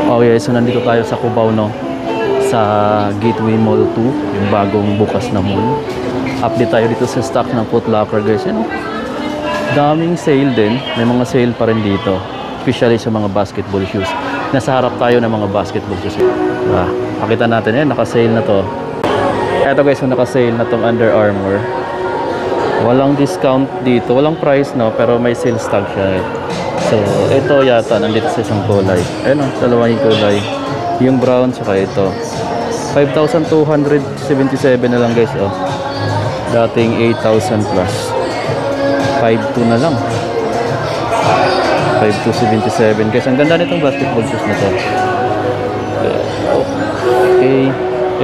Oh yeah, so nandito tayo sa Cubao, no? Sa Gateway Mall 2, yung bagong bukas na mall. Update tayo dito sa stock ng Foot Locker, guys. Yan, oh. Daming sale din. May mga sale pa rin dito. Especially sa mga basketball shoes. Nasa harap tayo ng mga basketball shoes. Pakita natin yan, naka-sale na to. Eto guys, so naka-sale na tong Under Armour. Walang discount dito, walang price, no, pero may sale stock siya. So ito yata nandito sa isang kulay. Ayun, oh, dalawa yung kulay, yung brown saka ito. 5,277 na lang, guys. Oh, dating 8,000 plus. 5,200 na lang. 5,277, guys. Ang ganda nitong basketball shoes na to. Okay,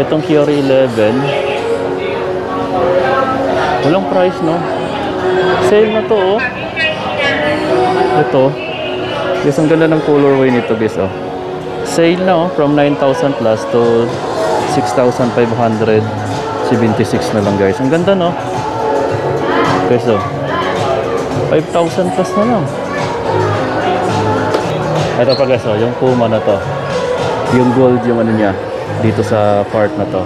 itong Kyori 11, walang price, no? Sale na to, oh. Ito, guys, ang ganda ng colorway nito, guys, oh. Sale na, oh, from 9,000 plus to 6,576 na lang, guys. Ang ganda, no? Guys, oh, 5,000 plus na lang. Ito pa, guys, oh, yung Puma na to, yung gold, yung ano niya dito sa part na to,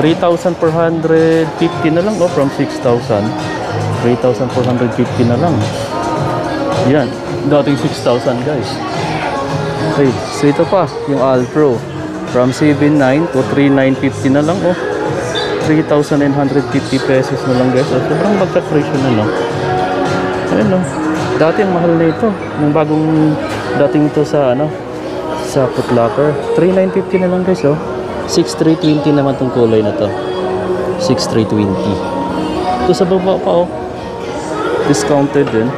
3,450 na lang, oh, from 6,000. 3,450 na lang. Yan, dating 6,000, guys. Okay, so ito pa, yung Alpro, from 7,900 to 3,950 na lang, oh. 3,950 pesos na lang, guys. Oh, sobrang magka-presyo na, no? Ayan, no? Dati ang mahal na ito. Yung bagong dating ito sa, ano, sa Foot Locker. 3,950 na lang, guys, oh. 6,320 naman tong kulay na to. 6,320. Ito sa baba pa, oh. Discounted din.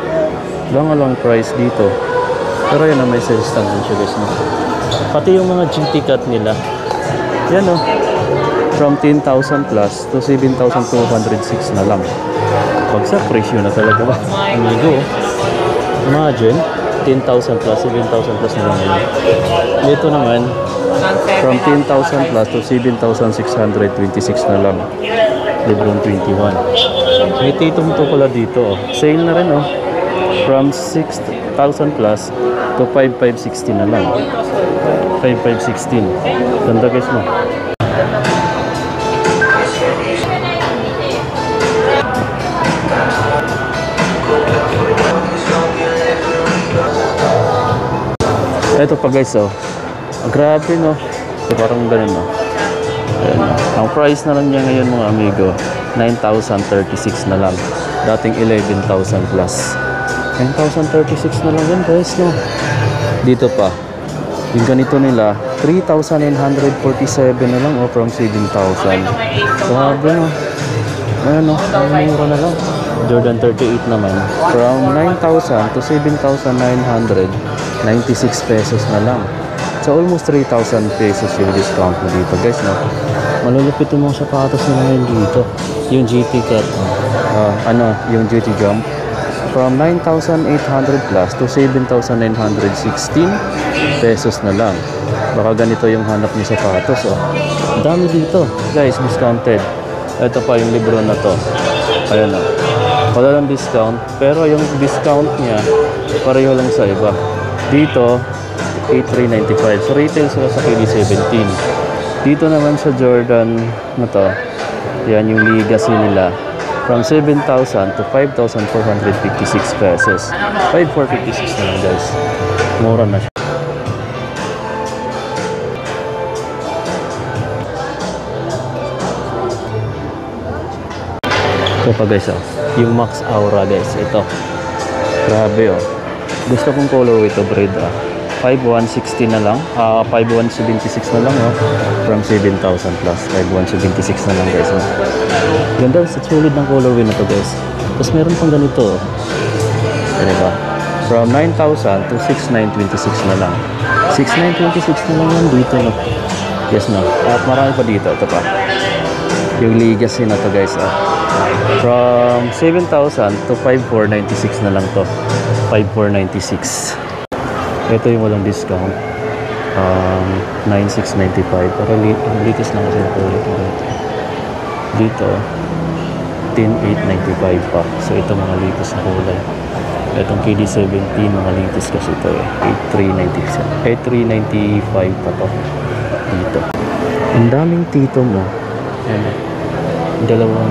Lang price dito. Pero yan, may sales stand din siya, guys, no? Pati yung mga GT cut nila. Yan, oh. From 10,000 plus to 7,206 na lang. Pagsak presyo na talaga ba? Amigo, oh. Imagine, 10,000 plus, 7,000 plus na lang yun. Dito naman, from 10,000 plus to 7,626 na lang. Lebron 21. May titong to pala dito, oh. Sale na rin, oh. From 6,000 plus to 5,560 na lang. 5,516. Ganda, guys, mo. Ito pa, guys, oh. Grabe, no? So, parang ganun, no? Ayan, no? Ang price na lang niya ngayon, mga amigo, 9,036 na lang. Dating 11,000 plus. 9,036 na lang yan, guys, no? Dito pa, yung ganito nila, 3,947 na lang, oh, from 7,000. Grabe, no? Ayan, no? Ang mura na lang. Jordan 38 naman, from 9,000 to 7,996 pesos na lang. So almost 3,000 pesos yung discount mo dito, guys, no? Malulupit yung mga sapatos nila ngayon dito. Yung GT cut, yung GT jump, from 9,800 plus to 7,916 pesos na lang. Baka ganito yung hanap niyo sapatos, oh. Ang dami dito, guys, discounted. Ito pa yung Lebron na to. Ayan, oh. Wala lang discount, pero yung discount niya pareho lang sa iba. Dito 8,395. So retail sila sa KD17. Dito naman sa Jordan na to, yan yung legacy nila, from 7,000 to 5,456 pesos. 5,456 na lang, guys. Mura na siya. Ito pa, guys, oh. Yung Max Aura, guys. Ito. Grabe, oh. Gusto kong colorway ito, bread, ah. 5,160 na lang. 5,176 na lang, oh. From 7,000 plus. 5,176 na lang, guys, oh. Ganda, sulit ng colorway na to, guys. Tapos meron pang ganito, oh. Diba? From 9,000 to 6,926 na lang. 6,926 na lang yan dito, no? Yes, no? At marami pa dito. Ito pa. Yung legacy na to, guys, oh. From 7,000 to 5,496 na lang to. 5,496. Ito yung walang discount. 9,695. Pero latest na kasi nakulit dito. 10,895 pa. So ito mga latest na kulay. Itong KD17, mga latest kasi ito eh. 8395 pa to. Dito. Ang daming tito mo. Ayan. Dalawang,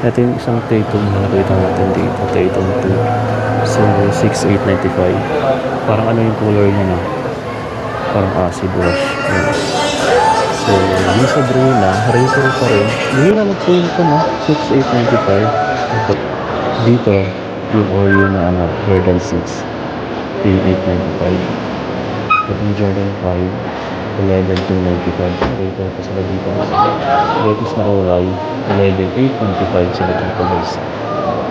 ito yung isang tatum na nakita natin dito. Tatum 2. So, 6895. Parang ano yung color niya na? Parang acid wash. Ayan. So, yung sa Brina, razor pa rin. Hindi na mag-print ko na. 6895. Dito, yung Oreo na ano, Jordan 6. 8895. At yung Jordan 5, 11295. Razor pa sila dito. Latest na kulay, 11895 sila dito guys.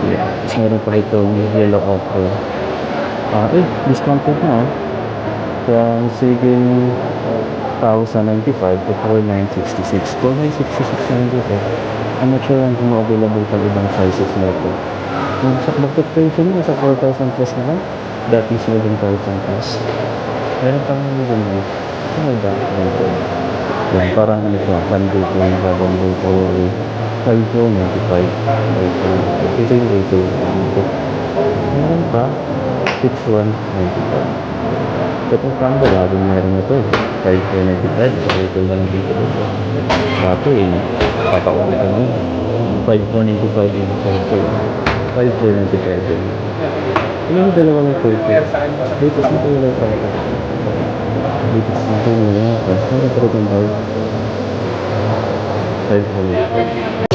Yeah. Tapos meron pa itong yellow offer. Discounted na from 7,095 to 4,966. 4,966 na rin dito. I'm not sure kung available pa ibang sizes na ito. Yung sa magpapration nyo, sa 4,000 plus na lang. Dati 7,000 plus. Meron pang nilin mo. Ano ba? Yan, parang ano ito, bundle ko yung bagong ko 5,095. Ito yung ito. Meron pa 6,195. Ito pang bagong meron na ito. 5,495. Ito lang dito. Sato eh. Papakawin ka mo. 5,495 yung 5,495. Yung dalawang ito. Dito sa ito yung talaga. Dito sa ito yung talaga. Ano ito yung 5,495.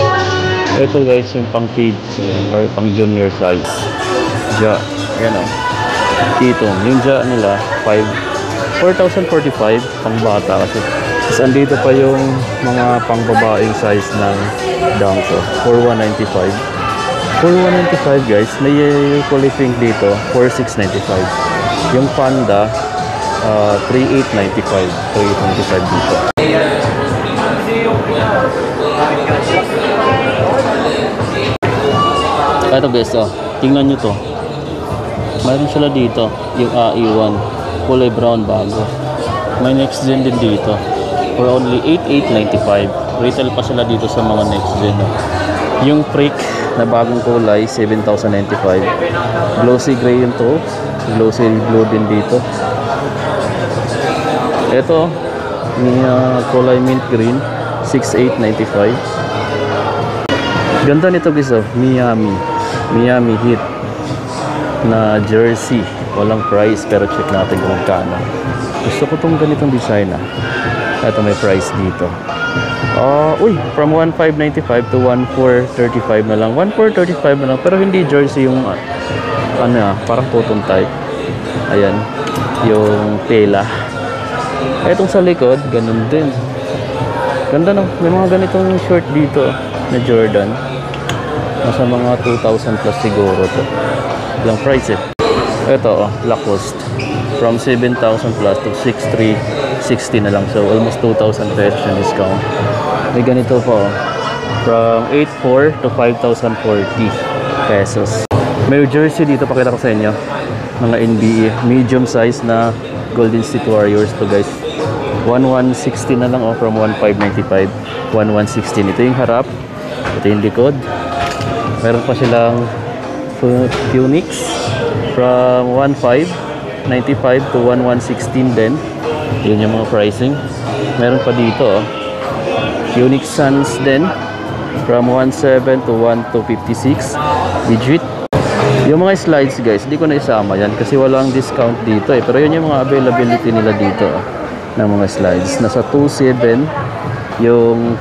Ito guys yung pang kids or pang junior size. Ja. Yan o. Dito. Yung ja nila 4,045 pang bata kasi. Tapos andito pa yung mga pang babaeng size ng Dangso. 4,195. 4,195 guys. May kulay pink dito. 4,695. Yung Panda 3,895. 3,895 dito. Ito guys, tingnan nyo to. Mayroon sila dito, yung AI1, kulay brown bago. May next gen din dito for only 8,895. Retail pa sila dito sa mga next gen. Yung Prick na bagong kulay, 7,095. Glossy gray yun to, glossy blue din dito. Ito, may kulay mint green, 6,895. Ganda nito guys, Miami Heat na jersey. Walang price pero check natin kung magkano. Gusto ko tong ganitong design Ito may price dito. From 1,595 to 1,435 na lang. 1,435 na lang pero hindi jersey yung parang cotton type. Ayan, yung tela. Etong sa likod, ganun din. Ganda no, may mga ganitong short dito na Jordan. Nasa mga 2,000 plus siguro to. Lang price Ito Lacoste. From 7,000 plus to 6,360 na lang. So almost 2,000 pesos yung discount. May ganito po. From 8,400 to 5,040 pesos. May jersey dito, pakita ko sa inyo. Mga NBA. Medium size na Golden State Warriors to guys. 1,160 na lang from 1,595. 1,116. Ito yung harap. Ito yung likod. Meron pa silang Phoenix from 1,595 to 1,116 din. Yun yung mga pricing. Meron pa dito Phoenix Suns din from 1,700 to 1,256 digit. Yung mga slides guys, hindi ko na isama yan kasi walang discount dito pero yun yung mga availability nila dito ng mga slides. Nasa 2,700 yung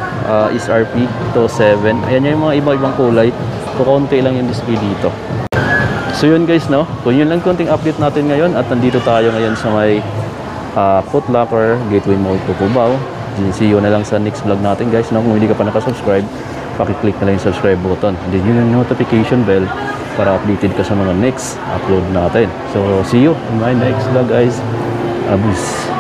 SRP, 2,700. Ayan yung mga ibang kulay. Kukunti lang yung display dito. So yun guys, no? Kung yun lang konting update natin ngayon at nandito tayo ngayon sa may Foot Locker, Gateway Mall, Cubao. See you na lang sa next vlog natin guys, no? Kung hindi ka pa nakasubscribe, pakiclick na lang yung subscribe button. And then yun yung notification bell para updated ka sa mga next upload natin. So see you in my next vlog guys. Abus.